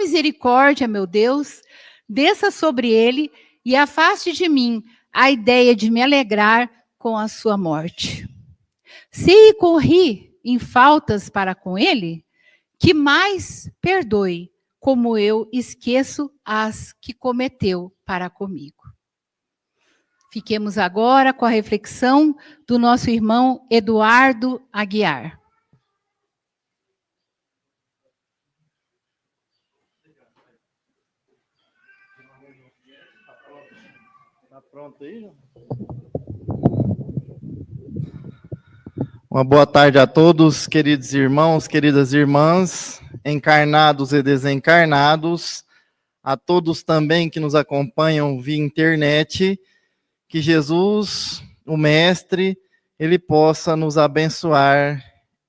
misericórdia, meu Deus, desça sobre ele e afaste de mim a ideia de me alegrar com a sua morte. Se corri em faltas para com ele, que mais perdoe, como eu esqueço as que cometeu para comigo. Fiquemos agora com a reflexão do nosso irmão Eduardo Aguiar. Está pronto aí, João? Uma boa tarde a todos, queridos irmãos, queridas irmãs, encarnados e desencarnados, a todos também que nos acompanham via internet, que Jesus, o Mestre, ele possa nos abençoar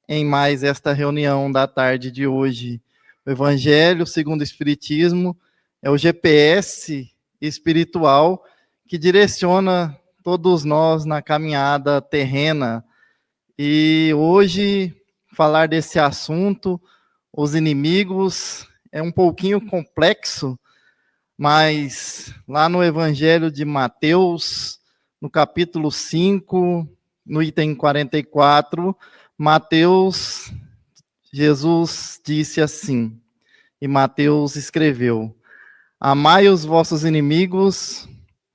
em mais esta reunião da tarde de hoje. O Evangelho, segundo o Espiritismo, é o GPS espiritual que direciona todos nós na caminhada terrena. E hoje, falar desse assunto, os inimigos, é um pouquinho complexo, mas lá no Evangelho de Mateus, no capítulo 5, no item 44, Mateus, Jesus disse assim, e Mateus escreveu: amai os vossos inimigos,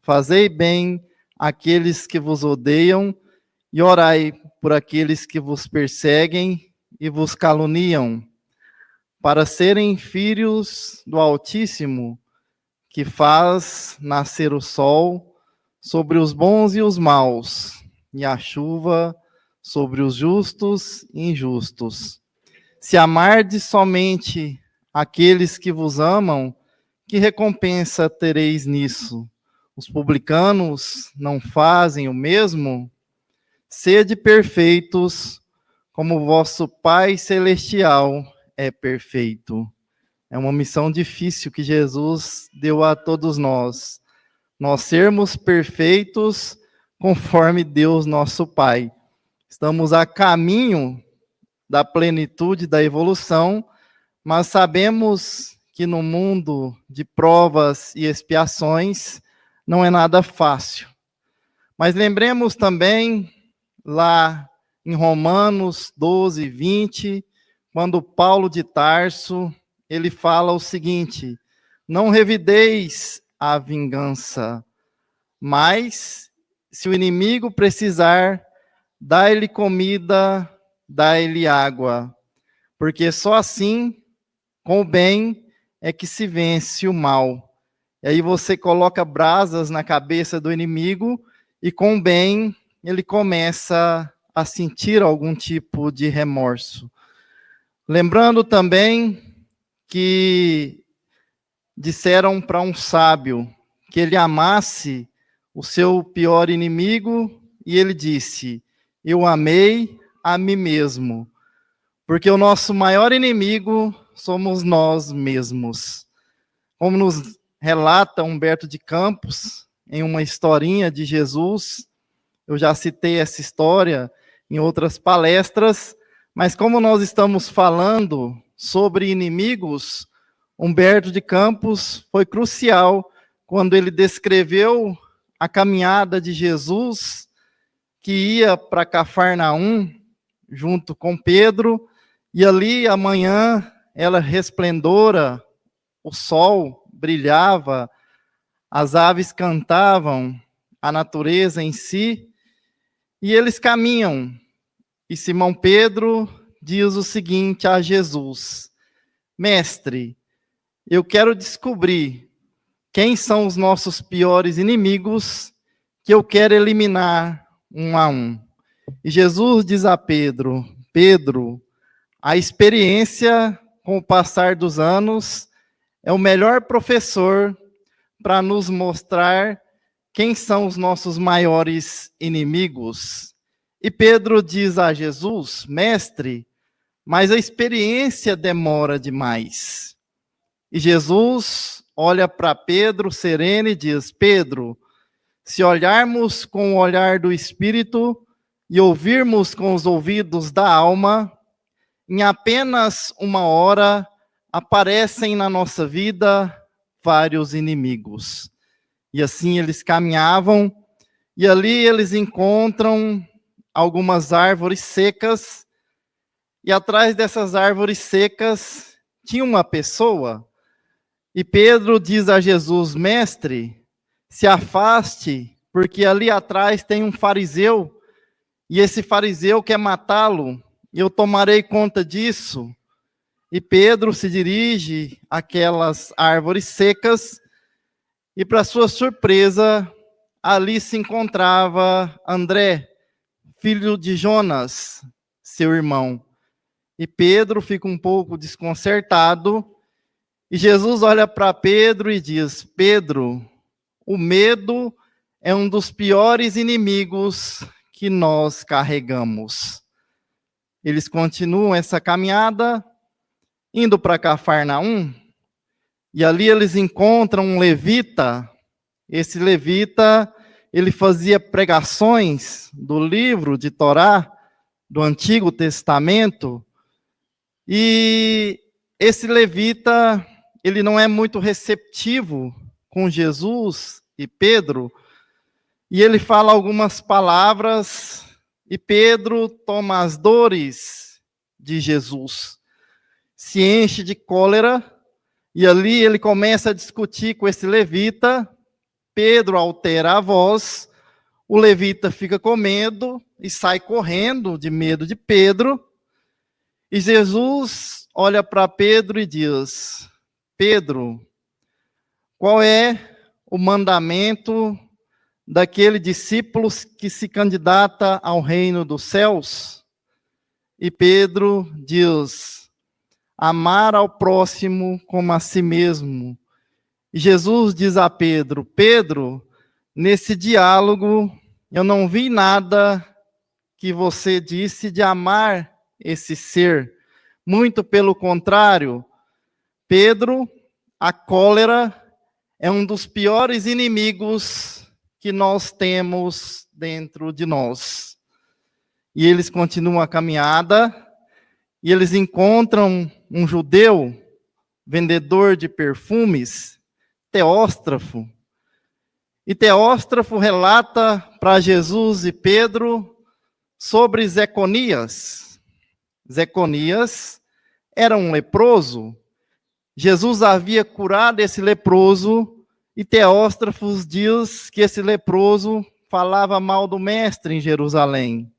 fazei bem àqueles que vos odeiam, e orai por aqueles que vos perseguem e vos caluniam, para serem filhos do Altíssimo, que faz nascer o sol sobre os bons e os maus, e a chuva sobre os justos e injustos. Se amardes somente aqueles que vos amam, que recompensa tereis nisso? Os publicanos não fazem o mesmo? Sede perfeitos, como vosso Pai Celestial é perfeito. É uma missão difícil que Jesus deu a todos nós. Nós sermos perfeitos conforme Deus, nosso Pai. Estamos a caminho da plenitude da evolução, mas sabemos que no mundo de provas e expiações não é nada fácil. Mas lembremos também lá em Romanos 12, 20, quando Paulo de Tarso, ele fala o seguinte: não revideis a vingança, mas se o inimigo precisar, dai-lhe comida, dai-lhe água, porque só assim, com o bem, é que se vence o mal. E aí você coloca brasas na cabeça do inimigo e com o bem ele começa a sentir algum tipo de remorso. Lembrando também que disseram para um sábio que ele amasse o seu pior inimigo, e ele disse: eu amei a mim mesmo, porque o nosso maior inimigo somos nós mesmos. Como nos relata Humberto de Campos, em uma historinha de Jesus, eu já citei essa história em outras palestras, mas como nós estamos falando sobre inimigos, Humberto de Campos foi crucial quando ele descreveu a caminhada de Jesus, que ia para Cafarnaum, junto com Pedro, e ali amanhã ela resplendora, o sol brilhava, as aves cantavam, a natureza em si, e eles caminham. E Simão Pedro diz o seguinte a Jesus: mestre, eu quero descobrir quem são os nossos piores inimigos, que eu quero eliminar um a um. E Jesus diz a Pedro: Pedro, a experiência com o passar dos anos é o melhor professor para nos mostrar quem são os nossos maiores inimigos. E Pedro diz a Jesus: mestre, mas a experiência demora demais. E Jesus olha para Pedro sereno e diz: Pedro, se olharmos com o olhar do Espírito e ouvirmos com os ouvidos da alma, em apenas 1 hora aparecem na nossa vida vários inimigos. E assim eles caminhavam, e ali eles encontram algumas árvores secas, e atrás dessas árvores secas tinha uma pessoa, e Pedro diz a Jesus: Mestre, se afaste, porque ali atrás tem um fariseu, e esse fariseu quer matá-lo, e eu tomarei conta disso. E Pedro se dirige àquelas árvores secas, e para sua surpresa, ali se encontrava André, filho de Jonas, seu irmão. E Pedro fica um pouco desconcertado, e Jesus olha para Pedro e diz: Pedro, o medo é um dos piores inimigos que nós carregamos. Eles continuam essa caminhada, indo para Cafarnaum, e ali eles encontram um levita. Esse levita, ele fazia pregações do livro de Torá, do Antigo Testamento, e esse levita, ele não é muito receptivo com Jesus e Pedro, e ele fala algumas palavras, e Pedro toma as dores de Jesus, se enche de cólera, e ali ele começa a discutir com esse levita. Pedro altera a voz, o levita fica com medo e sai correndo de medo de Pedro, e Jesus olha para Pedro e diz: Pedro, qual é o mandamento daquele discípulo que se candidata ao reino dos céus? E Pedro diz: amar ao próximo como a si mesmo. E Jesus diz a Pedro: Pedro, nesse diálogo eu não vi nada que você disse de amar esse ser. Muito pelo contrário, Pedro, a cólera é um dos piores inimigos que nós temos dentro de nós. E eles continuam a caminhada, e eles encontram um judeu, vendedor de perfumes, Teóstrafo. E Teóstrafo relata para Jesus e Pedro sobre Zeconias. Zeconias era um leproso. Jesus havia curado esse leproso, e Teóstrafo diz que esse leproso falava mal do mestre em Jerusalém.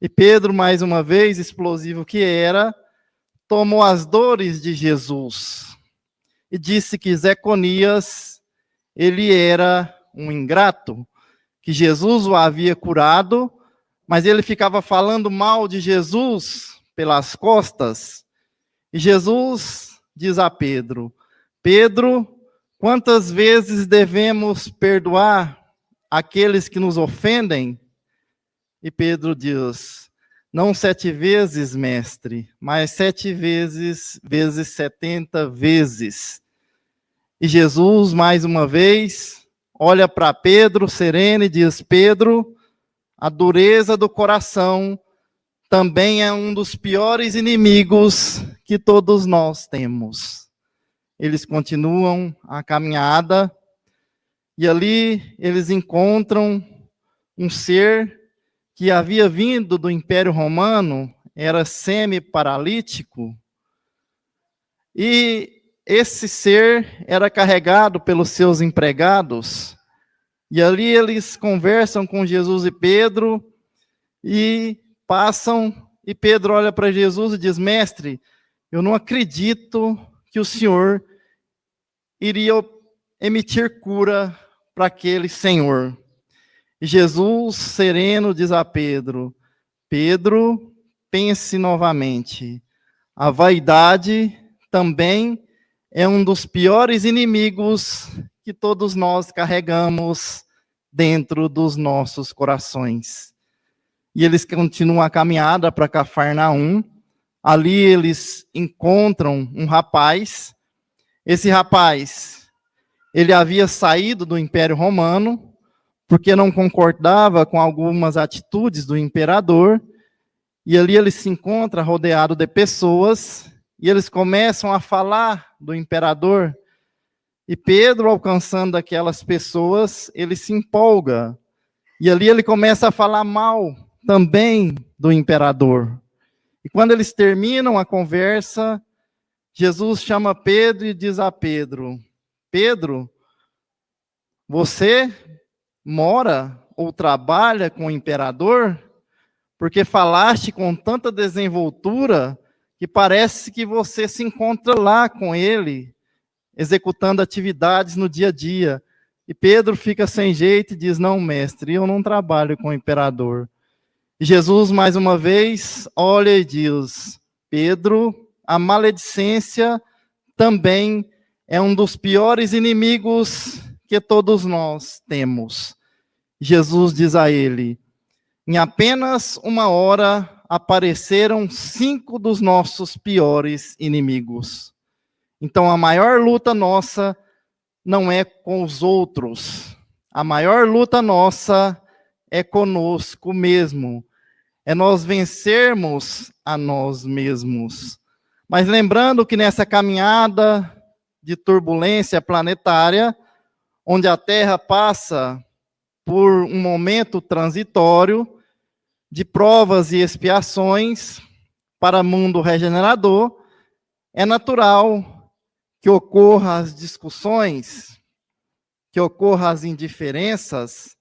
E Pedro, mais uma vez, explosivo que era, tomou as dores de Jesus e disse que Zeconias, ele era um ingrato, que Jesus o havia curado, mas ele ficava falando mal de Jesus pelas costas. E Jesus diz a Pedro: Pedro, quantas vezes devemos perdoar aqueles que nos ofendem? E Pedro diz: não 7 vezes, mestre, mas 7 vezes 70 vezes. E Jesus, mais uma vez, olha para Pedro sereno e diz: Pedro, a dureza do coração também é um dos piores inimigos que todos nós temos. Eles continuam a caminhada, e ali eles encontram um ser que havia vindo do Império Romano, era semi-paralítico, e esse ser era carregado pelos seus empregados, e ali eles conversam com Jesus e Pedro, e passam, e Pedro olha para Jesus e diz: mestre, eu não acredito que o Senhor iria emitir cura para aquele senhor. E Jesus, sereno, diz a Pedro: Pedro, pense novamente. A vaidade também é um dos piores inimigos que todos nós carregamos dentro dos nossos corações. E eles continuam a caminhada para Cafarnaum. Ali eles encontram um rapaz. Esse rapaz, ele havia saído do Império Romano, porque não concordava com algumas atitudes do imperador, e ali ele se encontra rodeado de pessoas, e eles começam a falar do imperador. E Pedro, alcançando aquelas pessoas, ele se empolga. E ali ele começa a falar mal também do imperador. E quando eles terminam a conversa, Jesus chama Pedro e diz a Pedro: Pedro, você mora ou trabalha com o imperador? Porque falaste com tanta desenvoltura que parece que você se encontra lá com ele, executando atividades no dia a dia. E Pedro fica sem jeito e diz: não, mestre, eu não trabalho com o imperador. E Jesus, mais uma vez, olha e diz: Pedro, a maledicência também é um dos piores inimigos que todos nós temos. Jesus diz a ele: em apenas uma hora apareceram 5 dos nossos piores inimigos. Então a maior luta nossa não é com os outros. A maior luta nossa é conosco mesmo. É nós vencermos a nós mesmos. Mas lembrando que nessa caminhada de turbulência planetária, onde a Terra passa por um momento transitório de provas e expiações para o mundo regenerador, é natural que ocorram as discussões, que ocorram as indiferenças,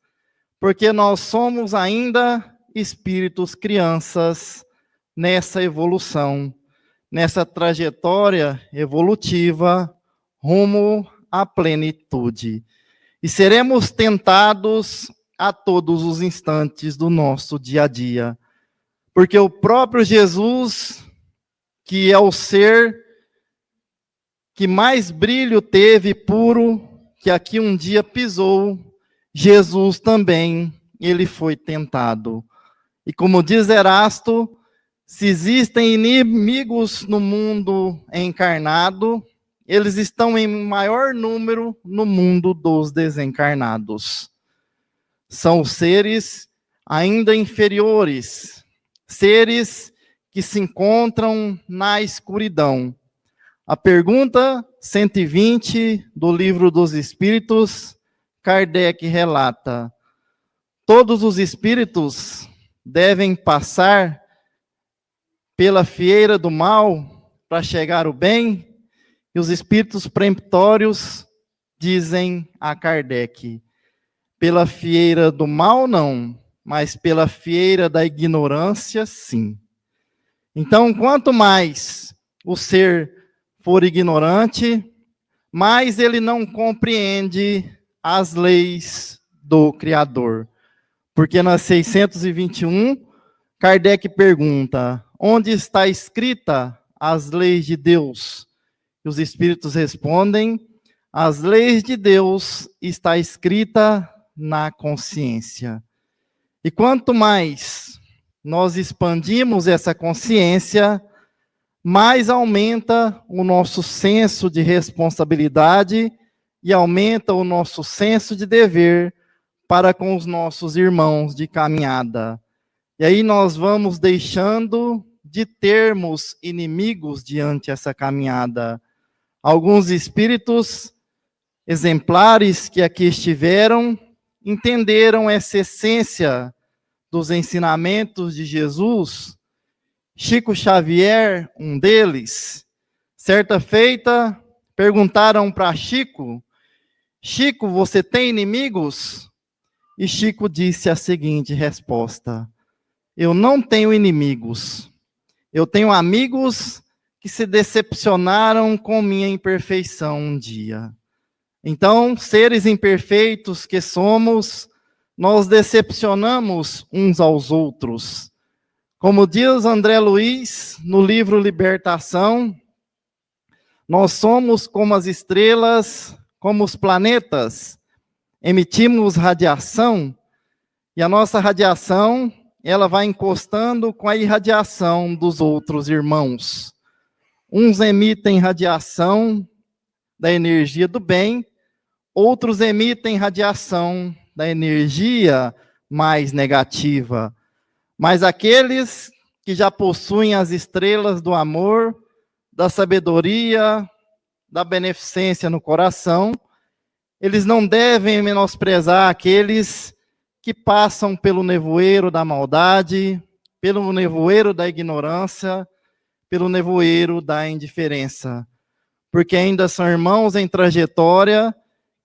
porque nós somos ainda espíritos crianças nessa evolução, nessa trajetória evolutiva rumo à plenitude. E seremos tentados a todos os instantes do nosso dia a dia. Porque o próprio Jesus, que é o ser que mais brilho teve, puro, que aqui um dia pisou, Jesus também, ele foi tentado. E como diz Erasto, se existem inimigos no mundo encarnado, eles estão em maior número no mundo dos desencarnados. São seres ainda inferiores, seres que se encontram na escuridão. A pergunta 120 do Livro dos Espíritos, Kardec relata: todos os espíritos devem passar pela fieira do mal para chegar ao bem? E os espíritos peremptórios dizem a Kardec: pela fieira do mal não, mas pela fieira da ignorância sim. Então, quanto mais o ser for ignorante, mais ele não compreende as leis do Criador. Porque na 621, Kardec pergunta: onde está escrita as leis de Deus? E os espíritos respondem: as leis de Deus está escrita na consciência. E quanto mais nós expandimos essa consciência, mais aumenta o nosso senso de responsabilidade e aumenta o nosso senso de dever para com os nossos irmãos de caminhada. E aí nós vamos deixando de termos inimigos diante dessa caminhada. Alguns espíritos exemplares que aqui estiveram entenderam essa essência dos ensinamentos de Jesus. Chico Xavier, um deles, certa feita, perguntaram para Chico: Chico, você tem inimigos? E Chico disse a seguinte resposta: eu não tenho inimigos, eu tenho amigos que se decepcionaram com minha imperfeição um dia. Então, seres imperfeitos que somos, nós decepcionamos uns aos outros. Como diz André Luiz, no livro Libertação, nós somos como as estrelas, como os planetas, emitimos radiação, e a nossa radiação, ela vai encostando com a irradiação dos outros irmãos. Uns emitem radiação da energia do bem, outros emitem radiação da energia mais negativa. Mas aqueles que já possuem as estrelas do amor, da sabedoria, da beneficência no coração, eles não devem menosprezar aqueles que passam pelo nevoeiro da maldade, pelo nevoeiro da ignorância, pelo nevoeiro da indiferença, porque ainda são irmãos em trajetória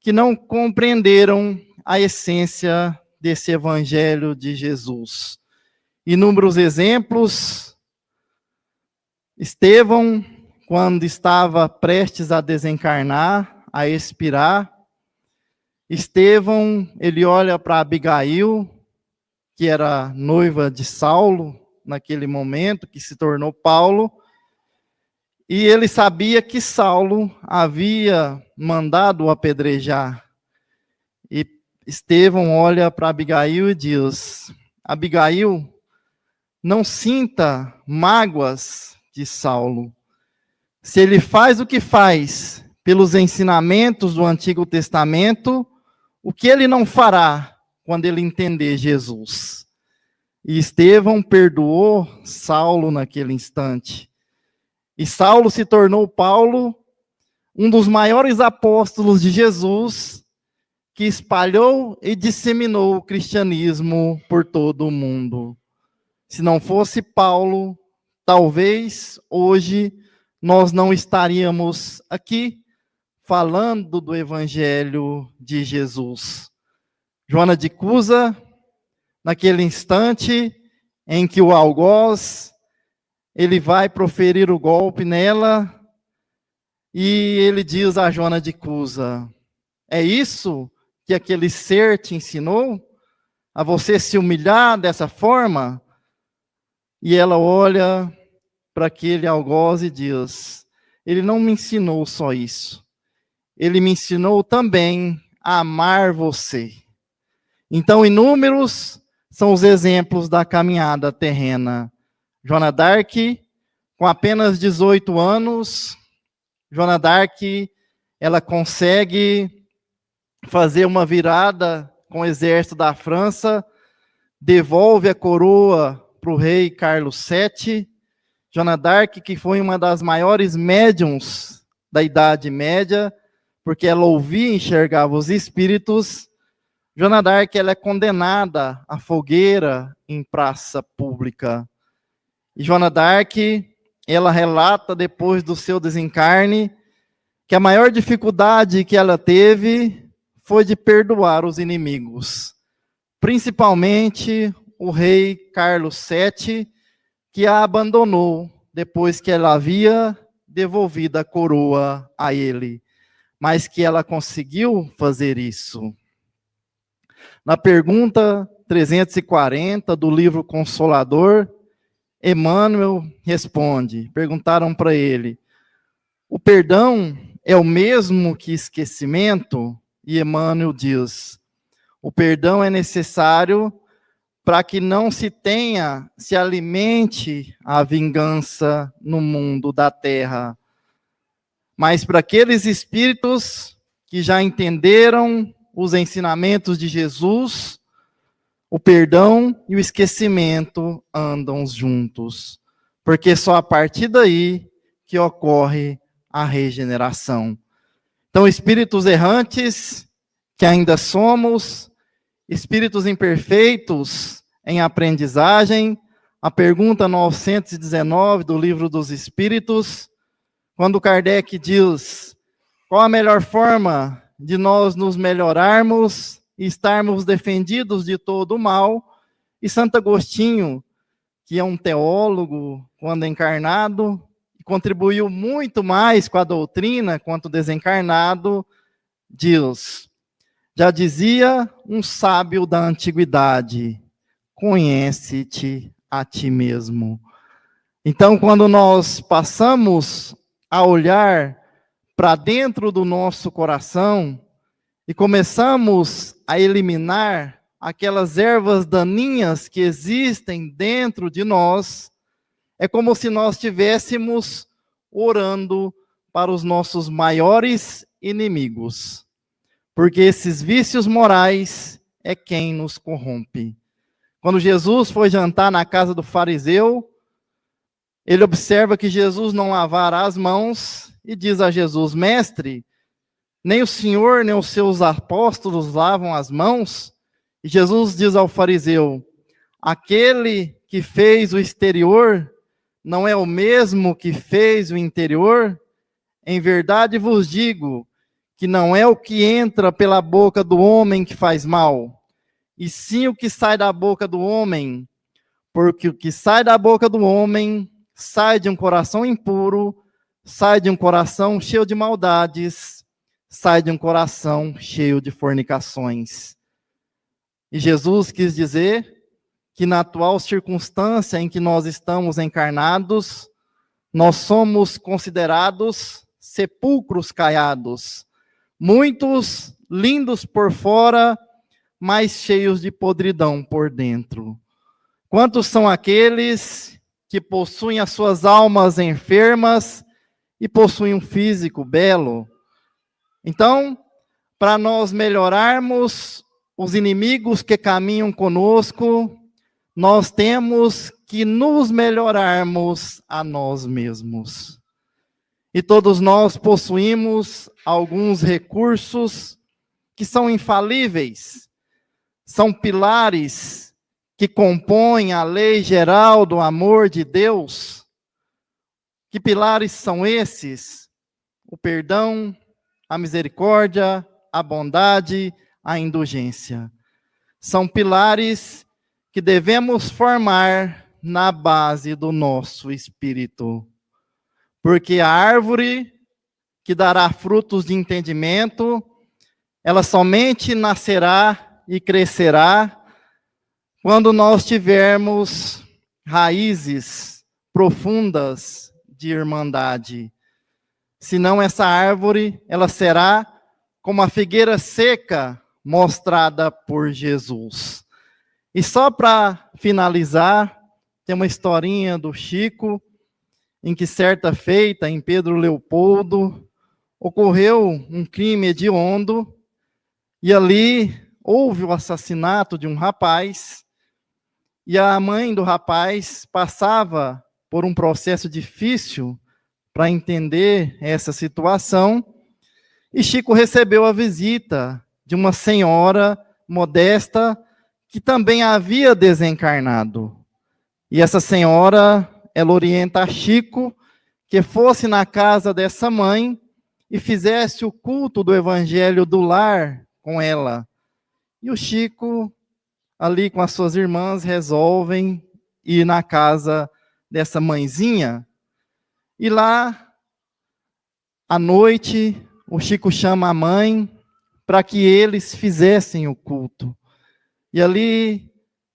que não compreenderam a essência desse evangelho de Jesus. Inúmeros exemplos. Estevão, quando estava prestes a desencarnar, a expirar, Estevão, ele olha para Abigail, que era noiva de Saulo, naquele momento, que se tornou Paulo, e ele sabia que Saulo havia mandado apedrejar. E Estevão olha para Abigail e diz: Abigail, não sinta mágoas de Saulo. Se ele faz o que faz pelos ensinamentos do Antigo Testamento, o que ele não fará quando ele entender Jesus? E Estevão perdoou Saulo naquele instante. E Saulo se tornou Paulo, um dos maiores apóstolos de Jesus, que espalhou e disseminou o cristianismo por todo o mundo. Se não fosse Paulo, talvez hoje nós não estaríamos aqui falando do Evangelho de Jesus. Joana de Cusa, naquele instante em que o algoz, ele vai proferir o golpe nela, e ele diz a Joana de Cusa: é isso que aquele ser te ensinou? A você se humilhar dessa forma? E ela olha para aquele algoz e diz: ele não me ensinou só isso. Ele me ensinou também a amar você. Então, inúmeros são os exemplos da caminhada terrena. Joana d'Arc, com apenas 18 anos, Joana d'Arc, ela consegue fazer uma virada com o exército da França, devolve a coroa para o rei Carlos VII. Joana d'Arc, que foi uma das maiores médiuns da Idade Média, porque ela ouvia e enxergava os espíritos. Joana d'Arc, ela é condenada à fogueira em praça pública. E Joana d'Arc, ela relata depois do seu desencarne que a maior dificuldade que ela teve foi de perdoar os inimigos, principalmente o rei Carlos VII, que a abandonou depois que ela havia devolvido a coroa a ele, mas que ela conseguiu fazer isso. Na pergunta 340 do livro Consolador, Emmanuel responde, perguntaram para ele: o perdão é o mesmo que esquecimento? E Emmanuel diz: o perdão é necessário para que não se alimente a vingança no mundo da terra. Mas para aqueles espíritos que já entenderam os ensinamentos de Jesus, o perdão e o esquecimento andam juntos, porque só a partir daí que ocorre a regeneração. Então, espíritos errantes, que ainda somos, espíritos imperfeitos em aprendizagem, a pergunta 919 do Livro dos Espíritos, quando Kardec diz: qual a melhor forma de nós nos melhorarmos e estarmos defendidos de todo o mal? E Santo Agostinho, que é um teólogo quando encarnado, contribuiu muito mais com a doutrina quanto desencarnado, diz: já dizia um sábio da antiguidade, conhece-te a ti mesmo. Então, quando nós passamos a olhar para dentro do nosso coração e começamos a eliminar aquelas ervas daninhas que existem dentro de nós, é como se nós estivéssemos orando para os nossos maiores inimigos. Porque esses vícios morais é quem nos corrompe. Quando Jesus foi jantar na casa do fariseu, Ele observa que Jesus não lavara as mãos e diz a Jesus: Mestre, nem o Senhor nem os seus apóstolos lavam as mãos? E Jesus diz ao fariseu: aquele que fez o exterior não é o mesmo que fez o interior? Em verdade vos digo que não é o que entra pela boca do homem que faz mal, e sim o que sai da boca do homem, porque o que sai da boca do homem sai de um coração impuro, sai de um coração cheio de maldades, sai de um coração cheio de fornicações. E Jesus quis dizer que na atual circunstância em que nós estamos encarnados, nós somos considerados sepulcros caiados, muitos lindos por fora, mas cheios de podridão por dentro. Quantos são aqueles que possuem as suas almas enfermas e possuem um físico belo? Então, para nós melhorarmos os inimigos que caminham conosco, nós temos que nos melhorarmos a nós mesmos. E todos nós possuímos alguns recursos que são infalíveis, são pilares que compõem a lei geral do amor de Deus. Que pilares são esses? O perdão, a misericórdia, a bondade, a indulgência. São pilares que devemos formar na base do nosso espírito. Porque a árvore que dará frutos de entendimento, ela somente nascerá e crescerá quando nós tivermos raízes profundas de irmandade. Senão essa árvore, ela será como a figueira seca mostrada por Jesus. E só para finalizar, tem uma historinha do Chico, em que certa feita, em Pedro Leopoldo, ocorreu um crime hediondo, e ali houve o assassinato de um rapaz, e a mãe do rapaz passava por um processo difícil para entender essa situação, e Chico recebeu a visita de uma senhora modesta que também havia desencarnado. E essa senhora, ela orienta a Chico que fosse na casa dessa mãe e fizesse o culto do evangelho do lar com ela. E o Chico, ali com as suas irmãs, resolvem ir na casa dessa mãezinha. E lá, à noite, o Chico chama a mãe para que eles fizessem o culto. E ali,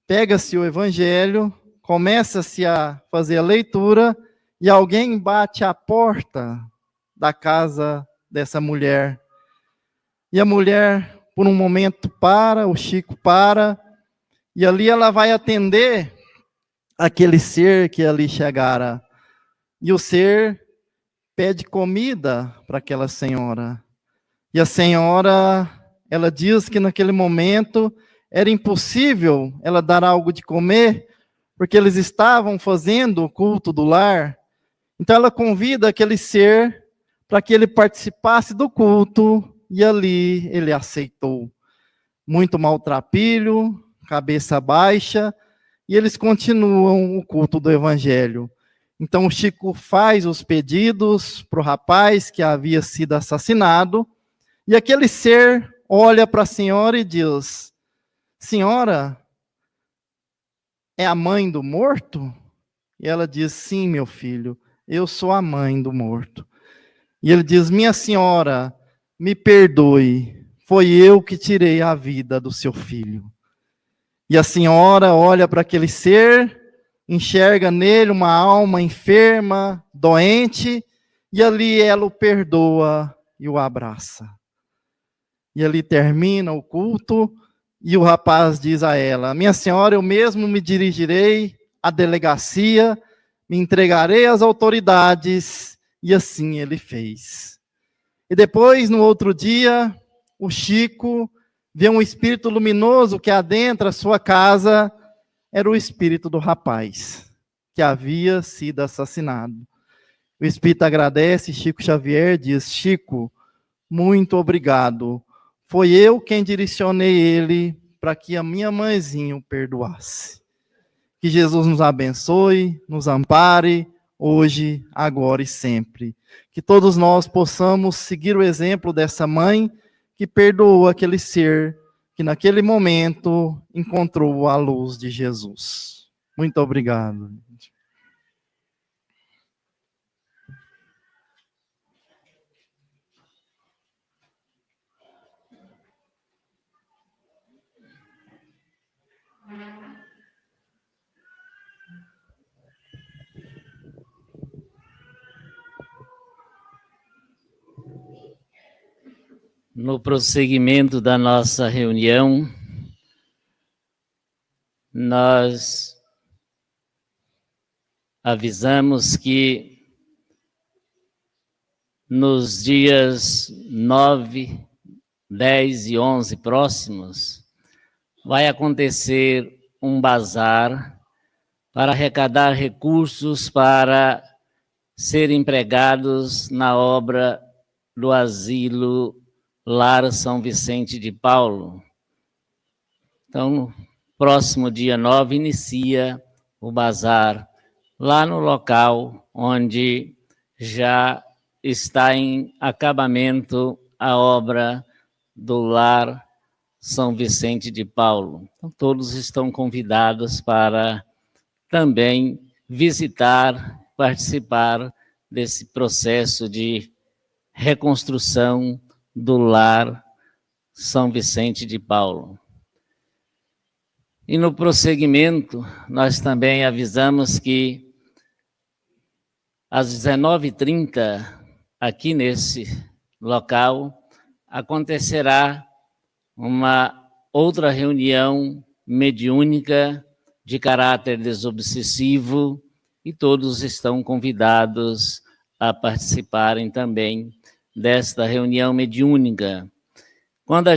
pega-se o evangelho, começa-se a fazer a leitura, e alguém bate à porta da casa dessa mulher. E a mulher, por um momento, para, o Chico para, e ali ela vai atender aquele ser que ali chegara. E o ser pede comida para aquela senhora. E a senhora, ela diz que naquele momento era impossível ela dar algo de comer, porque eles estavam fazendo o culto do lar. Então ela convida aquele ser para que ele participasse do culto, e ali ele aceitou. Muito maltrapilho, cabeça baixa, e eles continuam o culto do evangelho. Então o Chico faz os pedidos para o rapaz que havia sido assassinado, e aquele ser olha para a senhora e diz: senhora, é a mãe do morto? E ela diz: sim, meu filho, eu sou a mãe do morto. E ele diz: minha senhora, me perdoe, foi eu que tirei a vida do seu filho. E a senhora olha para aquele ser, enxerga nele uma alma enferma, doente, e ali ela o perdoa e o abraça. E ali termina o culto, e o rapaz diz a ela: minha senhora, eu mesmo me dirigirei à delegacia, me entregarei às autoridades, e assim ele fez. E depois, no outro dia, o Chico vê um espírito luminoso que adentra a sua casa, era o espírito do rapaz, que havia sido assassinado. O Espírito agradece, Chico Xavier diz: Chico, muito obrigado. Foi eu quem direcionei ele para que a minha mãezinha o perdoasse. Que Jesus nos abençoe, nos ampare, hoje, agora e sempre. Que todos nós possamos seguir o exemplo dessa mãe que perdoou aquele ser que naquele momento encontrou a luz de Jesus. Muito obrigado. No prosseguimento da nossa reunião, nós avisamos que nos dias 9, 10 e 11 próximos, vai acontecer um bazar para arrecadar recursos para serem empregados na obra do asilo Lar São Vicente de Paulo. Então, próximo dia 9, inicia o bazar lá no local onde já está em acabamento a obra do Lar São Vicente de Paulo. Então, todos estão convidados para também visitar, participar desse processo de reconstrução do Lar São Vicente de Paulo. E no prosseguimento, nós também avisamos que às 19h30, aqui nesse local, acontecerá uma outra reunião mediúnica de caráter desobsessivo e todos estão convidados a participarem também desta reunião mediúnica. Quando a